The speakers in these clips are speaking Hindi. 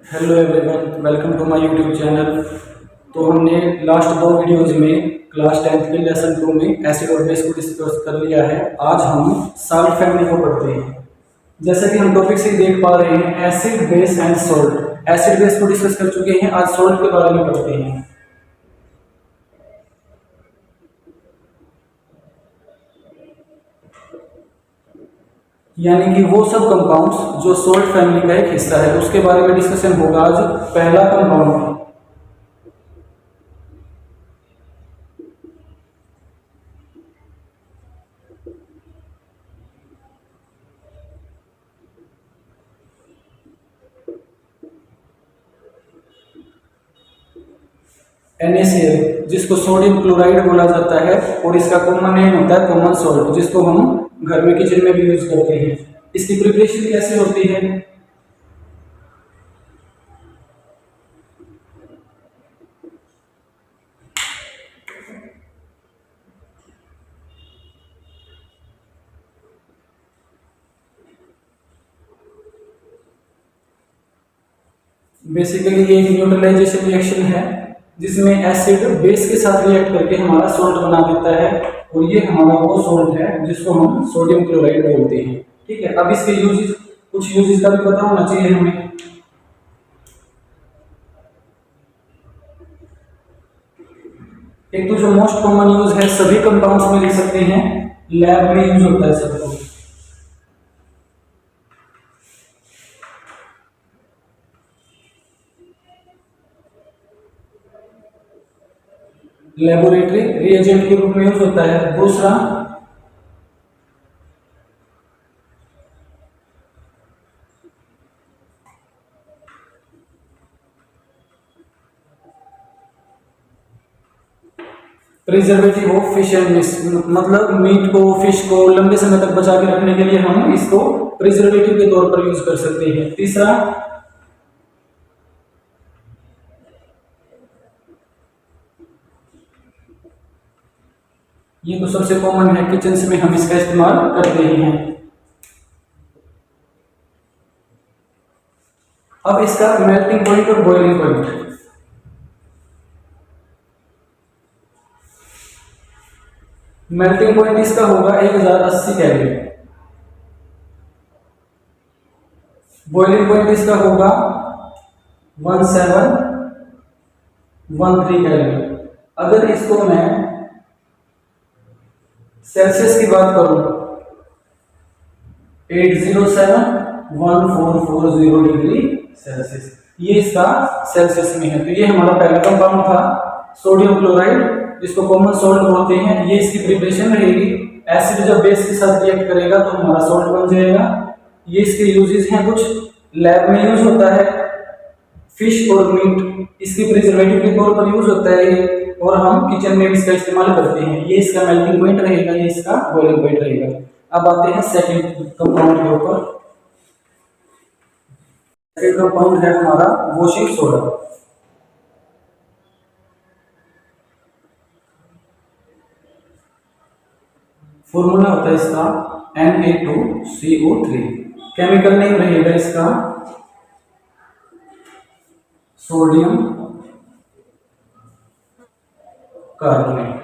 Hello everyone, welcome to my YouTube channel. तो हमने लास्ट दो वीडियोज़ में क्लास 10th के लेसन 2 में एसिड और बेस को डिस्कस कर लिया है। आज हम साल्ट फैमिली को पढ़ते हैं। जैसे कि हम टॉपिक से देख पा रहे हैं, acid base and salt. Acid base को डिस्कस कर चुके हैं, आज सॉल्ट के बारे में पढ़ते हैं। यानी कि वो सब कंपाउंड्स जो सॉल्ट फैमिली का एक हिस्सा है, उसके बारे में डिस्कशन होगा आज। पहला कंपाउंड NaCl, जिसको सोडियम क्लोराइड बोला जाता है, और इसका कॉमन नेम होता है कॉमन सॉल्ट, जिसको हम घर में किचन में भी यूज करते हैं। इसकी प्रिपरेशन कैसे होती है? बेसिकली ये एक न्यूट्रलाइजेशन रिएक्शन है, जिसमें एसिड बेस के साथ रिएक्ट करके हमारा सॉल्ट बना देता है, और ये हमारा वो सॉल्ट है जिसको हम सोडियम क्लोराइड बोलते हैं। ठीक है, अब इसके यूजेस, कुछ यूजेस का भी पता होना चाहिए हमें। एक तो जो मोस्ट कॉमन यूज है, सभी कंपाउंड्स में लिख सकते हैं, लैब में यूज होता है सबको। लेबोरेटरी रिएजेंट के रूप में यूज होता है। दूसरा, preservative of fish and meat, मतलब मीट को, फिश को लंबे समय तक बचा के रखने के लिए हम इसको प्रिजर्वेटिव के तौर पर यूज कर सकते हैं। तीसरा, ये तो सबसे कॉमन है, किचन में हम इसका इस्तेमाल करते ही हैं। अब इसका मेल्टिंग पॉइंट और बॉइलिंग पॉइंट। मेल्टिंग पॉइंट इसका होगा 1080 कैलोरी। बॉइलिंग पॉइंट इसका होगा 1713 कैलोरी। अगर इसको मैं सेल्सियस की बात करूं, 8071440 डिग्री सेल्सियस, ये इसका सेल्सियस में है। तो ये हमारा पहला कंपाउंड था, सोडियम क्लोराइड, जिसको कॉमन सॉल्ट बोलते हैं। ये इसकी प्रिपरेशन रहेगी। एसिड जब बेस के साथ रिएक्ट करेगा तो हमारा सॉल्ट बन जाएगा। ये इसके यूजेस हैं कुछ। लैब में यूज होता है, फिश और मीट इसकी प्रिजर्वेटिव के तौर पर यूज होता है, और हम किचन में भी इसका इस्तेमाल करते हैं। ये इसका मेल्टिंग पॉइंट रहेगा, ये इसका बॉइलिंग पॉइंट रहेगा। अब आते हैं सेकंड कंपाउंड के ऊपर। सेकंड कंपाउंड है हमारा वॉशिंग सोडा। फॉर्मूला होता है इसका Na2CO3। केमिकल नेम रहेगा इसका सोडियम कार्बोनेट।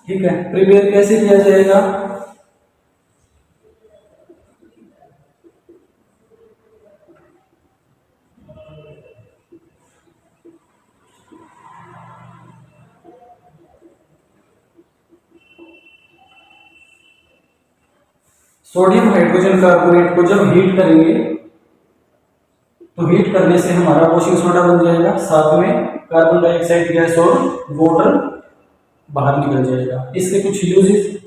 ठीक है, प्रिपेयर कैसे किया जाएगा? सोडियम हाइड्रोजन कार्बोनेट को जब हीट करेंगे तो हीट करने से हमारा वॉशिंग सोडा बन जाएगा। साथ में कार्बन डाइऑक्साइड गैस और वाटर बाहर निकल जाएगा। इसके कुछ यूजेस।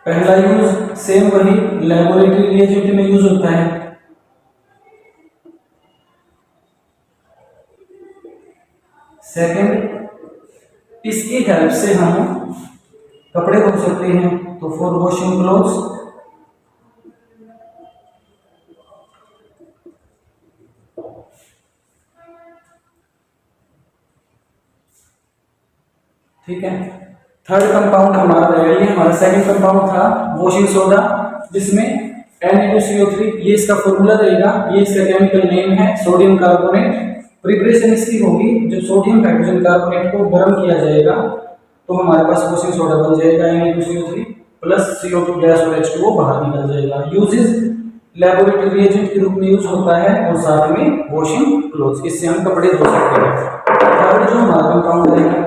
पहला यूज सेम वही, लेबोरेटरी रिएजेंट में यूज होता है। सेकंड, इसकी हेल्प से हम कपड़े धो सकते हैं, तो फॉर वॉशिंग क्लोथ्स। ठीक है, थर्ड कंपाउंड हमारा रहेगा, ये हमारा सेकंड कंपाउंड था वॉशिंग सोडा, जिसमें Na2CO3, ये इसका फॉर्मूला रहेगा, ये इसका केमिकल नेम है सोडियम कार्बोनेट। प्रिपरेशन इसकी होगी, जब सोडियम हाइड्रोजन कार्बोनेट को गर्म किया जाएगा तो हमारे पास वॉशिंग सोडा बन जाएगा Na2CO3 प्लस CO2 गैस और H2O बाहर निकल जाएगा। यूजेस लैबोरेटरी रिएजेंट के रूप में यूज होता है और साथ में वॉशिंग क्लोथ्स, इससे हम कपड़े धो सकते हैं। थर्ड जो हमारा कंपाउंड रहेगा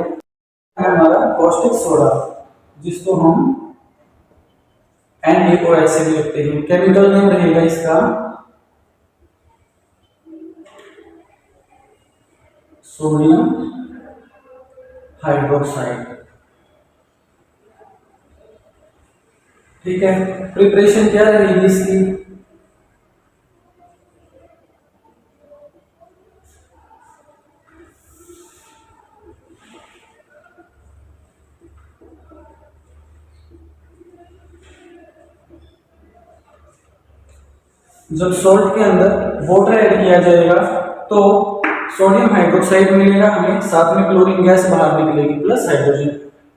है हमारा कॉस्टिक सोडा, जिसको हम NaOH से भी लिखते हैं। केमिकल नेम रहेगा इसका सोडियम हाइड्रोक्साइड। ठीक है, प्रिपरेशन क्या रहेगी इसकी? जब सॉल्ट के अंदर वाटर ऐड किया जाएगा तो सोडियम हाइड्रोक्साइड मिलेगा हमें, साथ में क्लोरीन गैस बाहर निकलेगी प्लस हाइड्रोजन।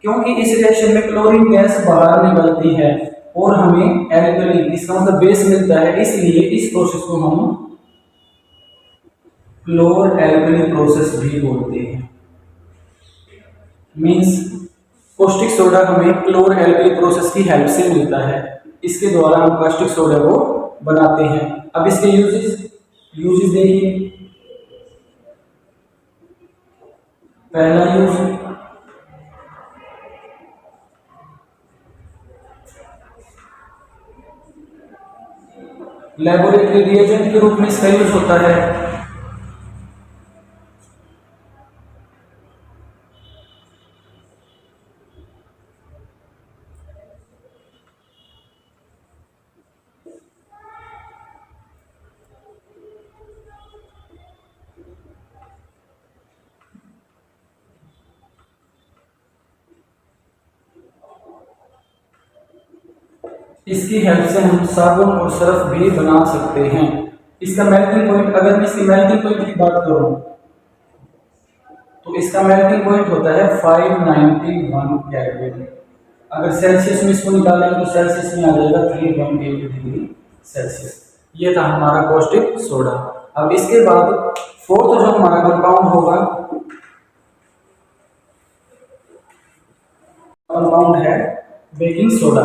क्योंकि इस रिएक्शन में क्लोरीन गैस बाहर निकलती है और हमें एल्कली, इसका मतलब बेस मिलता है, इसलिए इस प्रोसेस को हम क्लोर एल्कली प्रोसेस भी बोलते हैं। मींस कॉस्टिक सोडा हमें क्लोर एल्कली प्रोसेस की हेल्प से मिलता है, इसके द्वारा हम कॉस्टिक सोडा को बनाते हैं। अब इसके यूजेस देखिए। पहला यूज लैबोरेटरी रिएजेंट के रूप में इसका यूज होता है। इसकी हेल्प से हम साबुन और सर्फ भी बना सकते हैं। इसका मेल्टिंग पॉइंट, अगर मैं इसकी मेल्टिंग पॉइंट की बात करूं तो इसका मेल्टिंग पॉइंट होता है 591 केल्विन। अगर सेल्सियस में इसको निकालेंगे तो सेल्सियस में आ जाएगा 318 डिग्री सेल्सियस। ये था हमारा कॉस्टिक सोडा। अब इसके बाद फोर्थ जो हमारा कंपाउंड होगा, कंपाउंड है बेकिंग सोडा,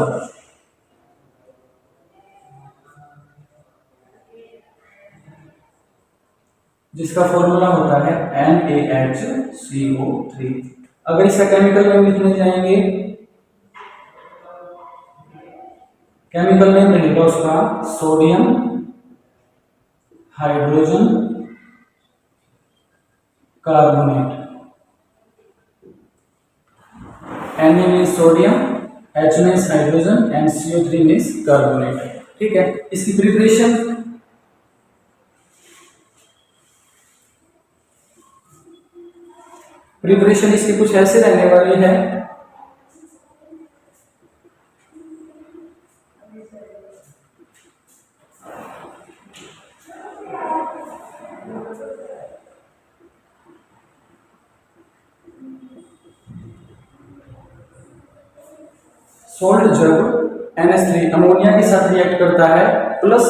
जिसका फॉर्मूला होता है NaHCO3। अगर इसका केमिकल नेम लिखने जाएंगे, केमिकल नेम रहेगा उसका sodium hydrogen carbonate. Na means sodium, H means hydrogen and CO3 means carbonate. ठीक है, इसकी प्रिपरेशन इसकी कुछ ऐसे रहने वाली है। सॉल्ट जब NH3 अमोनिया के साथ रिएक्ट करता है प्लस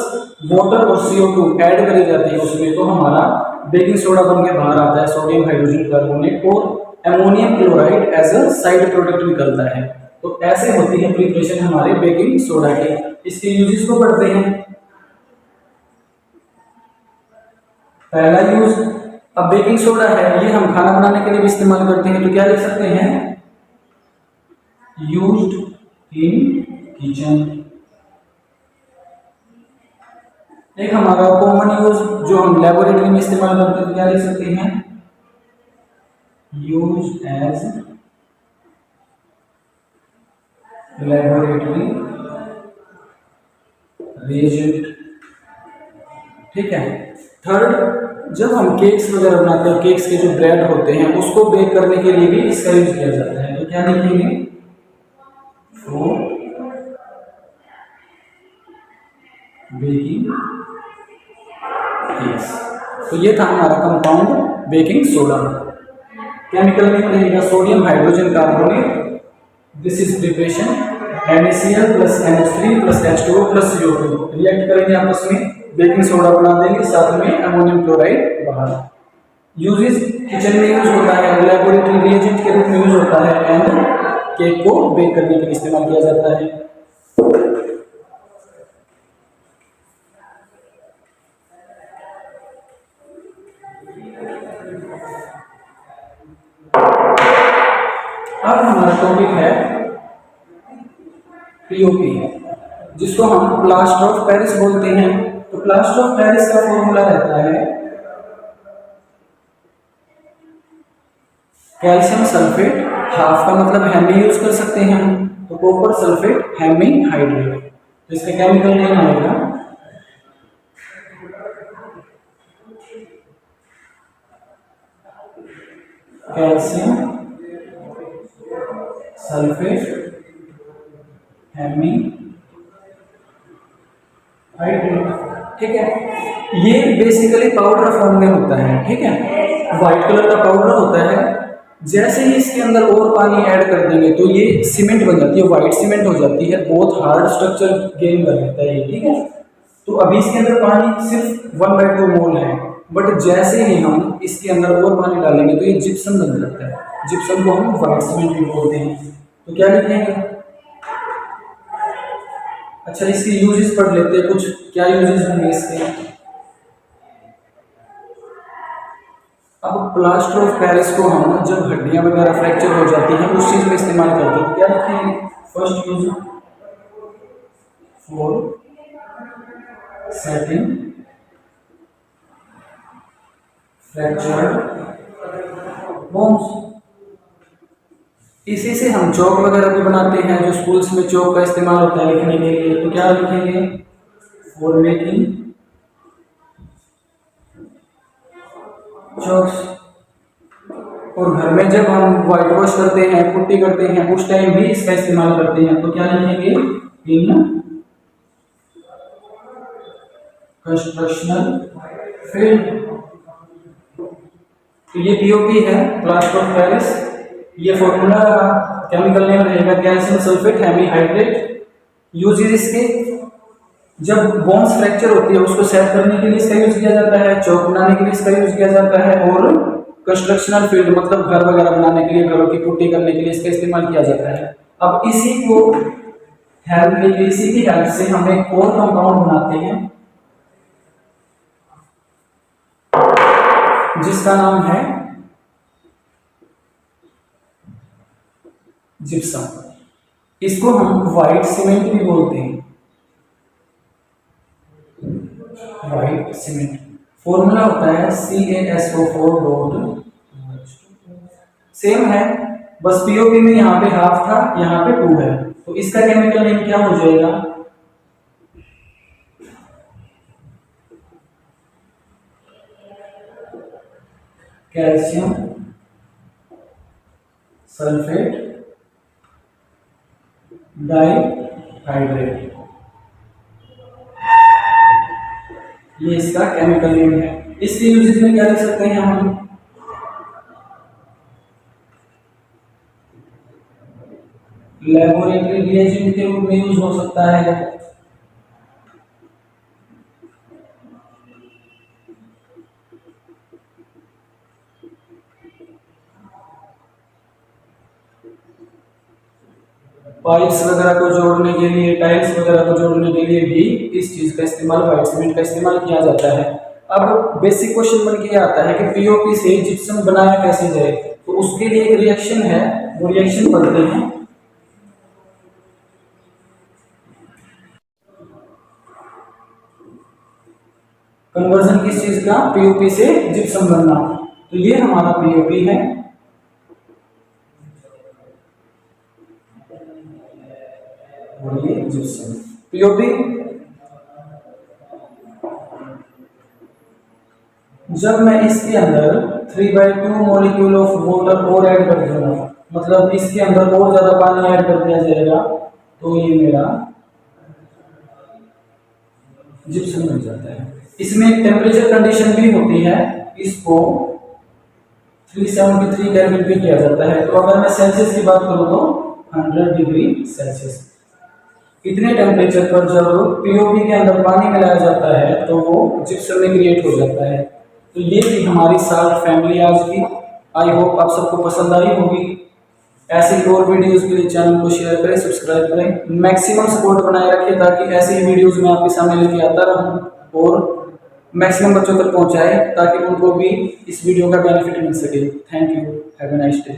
वाटर और CO2 ऐड करी जाती है उसमें, तो हमारा बेकिंग सोडा बन के बाहर आता है, सोडियम हाइड्रोजन कार्बोनेट और ammonium chloride as a side product निकलता है। तो ऐसे होती है प्रिपरेशन हमारे बेकिंग सोडा की। इसके यूजेस को पढ़ते हैं। पहला यूज, अब बेकिंग सोडा है ये हम खाना बनाने के लिए भी इस्तेमाल करते हैं, तो क्या लिख सकते हैं? Used in kitchen. एक हमारा कॉमन यूज जो हम लेबोरेटरी में इस्तेमाल करते हैं, क्या लिख सकते हैं? Use as laboratory reagent. ठीक है। थर्ड, जब हम केक्स वगैरह बनाते हैं, केक्स के जो ब्रेड होते हैं उसको बेक करने के लिए भी इसका यूज किया जाता है, तो क्या लिखेंगे? For baking cakes. तो ये था हमारा compound baking soda. Chemical name रहेगा sodium hydrogen carbonate. This is preparation NaCl plus NH3 plus H2O plus CO2 react करेंगे आपस में, बेकिंग सोडा बना देंगे, साथ में अमोनियम क्लोराइड बाहर। यूजेस किचन में यूज होता है, लैबोरेटरी रिएजेंट के रूप में यूज होता है, एंड केक को बेक करने के लिए इस्तेमाल किया जाता है। अब हमारा टॉपिक है पीओपी, जिसको हम प्लास्टर ऑफ पेरिस बोलते हैं। तो प्लास्टर ऑफ पेरिस का फॉर्मूला रहता है कैल्शियम सल्फेट, हाफ का मतलब हेमी यूज कर सकते हैं हम, तो कॉपर सल्फेट हेमी हाइड्रेट। तो इसका केमिकल नेम आएगा कैल्शियम सल्फेट हेमी हाइड्रेट। ठीक है, ये बेसिकली पाउडर फॉर्म में होता है। ठीक है, व्हाइट कलर का पाउडर होता है। जैसे ही इसके अंदर और पानी ऐड कर देंगे तो ये सीमेंट बन जाती है, व्हाइट सीमेंट हो जाती है, बहुत हार्ड स्ट्रक्चर गेन कर लेता है ये। ठीक है, तो अभी इसके अंदर पानी सिर्फ 1/2 मोल है, बट जैसे ही हम इसके अंदर और पानी डालेंगे तो ये जिप्सम बन जाता है। जिप्सम को हम व्हाइट सीमेंट भी बोलते हैं। तो क्या लिखेंगे? अच्छा, इसके यूजेस पढ़ लेते हैं, कुछ क्या यूजेस होंगे इसके। अब प्लास्टर ऑफ पेरिस को हम जब हड्डियां वगैरह फ्रैक्चर हो जाती हैं उस चीज में इस्तेमाल करते हैं। तो क्या लिखेंगे? First use for setting fractured bones. इसी से हम चौक वगैरह भी बनाते हैं, जो स्कूल्स में चौक का इस्तेमाल होता है लिखने के लिए। तो क्या लिखेंगे? For making chokes. और घर में जब हम व्हाइट वॉश करते हैं, पुट्टी करते हैं, उस टाइम भी इसका इस्तेमाल करते हैं। तो क्या लिखेंगे? In constructional field. तो ये पीओपी है, प्लास्टर ऑफ पेरिस। ये फॉर्मूला केमिकल नेम रहेगा calcium sulphate hemi hydrate. Uses इसके, जब बोन्स फ्रैक्चर होती है उसको सेट करने के लिए इसका यूज किया जाता है, चौक बनाने के लिए इसका यूज किया जाता है, और कंस्ट्रक्शनल फील्ड मतलब घर वगैरह बनाने के लिए, घरों की पुट्टी करने के लिए इसका इस्तेमाल किया जाता है। अब इसी को हेल्प के लिए, इसी की हेल्प से हम एक और कंपाउंड बनाते हैं जिसका नाम है जिप्सम। इसको हम व्हाइट सीमेंट भी बोलते हैं, व्हाइट सीमेंट। फॉर्मूला होता है CaSO4. सेम है, बस पीओपी में यहाँ पे हाफ था, यहाँ पे 2 है। तो इसका केमिकल नेम क्या हो जाएगा? Calcium sulphate dihydrate. ये इसका केमिकल नेम है। इसके यूजेस में क्या लिख सकते हैं हम? लैबोरेटरी रिएजेंट के रूप में यूज हो सकता है, पाइप्स वगैरह को जोड़ने के लिए, टाइल्स वगैरह को जोड़ने के लिए भी इस चीज का इस्तेमाल, व्हाइट सीमेंट का इस्तेमाल किया जाता है। अब बेसिक क्वेश्चन बन के आता है कि पीओपी से जिप्सम बनाया कैसे जाए। तो उसके लिए एक रिएक्शन है, वो रिएक्शन पढ़ते हैं। कन्वर्जन किस चीज का? पीओपी से जिप्सम बनना। तो ये हमारा पीओपी है, और ये जिप्सम। पीओपी जब मैं इसके अंदर 3/2 मॉलिक्यूल ऑफ वाटर और ऐड कर दूंगा, मतलब इसके अंदर और ज्यादा पानी ऐड कर दिया जाएगा, तो ये मेरा जिप्सम बन जाता है। इसमें एक टेम्परेचर कंडीशन भी होती है, इसको 373 केल्विन पे किया जाता है। तो अगर मैं सेल्सियस की बात करूं तो 100 डिग्री सेल्सियस। इतने टेम्परेचर पर जब पीओपी के अंदर पानी मिलाया जाता है तो वो जिप्सम में क्रिएट हो जाता है। तो ये थी हमारी साल्ट फैमिली आज की। आई होप आप सबको पसंद आई होगी। ऐसे ही और वीडियोस के लिए चैनल को शेयर करें, सब्सक्राइब करें, मैक्सिमम सपोर्ट बनाए रखें ताकि ऐसे ही वीडियोस मैं आपके सामने लेके आता रहूं और मैक्सिमम बच्चों तक पहुंचाए ताकि उनको भी इस वीडियो का बेनिफिट मिल सके। Thank you, have a nice day.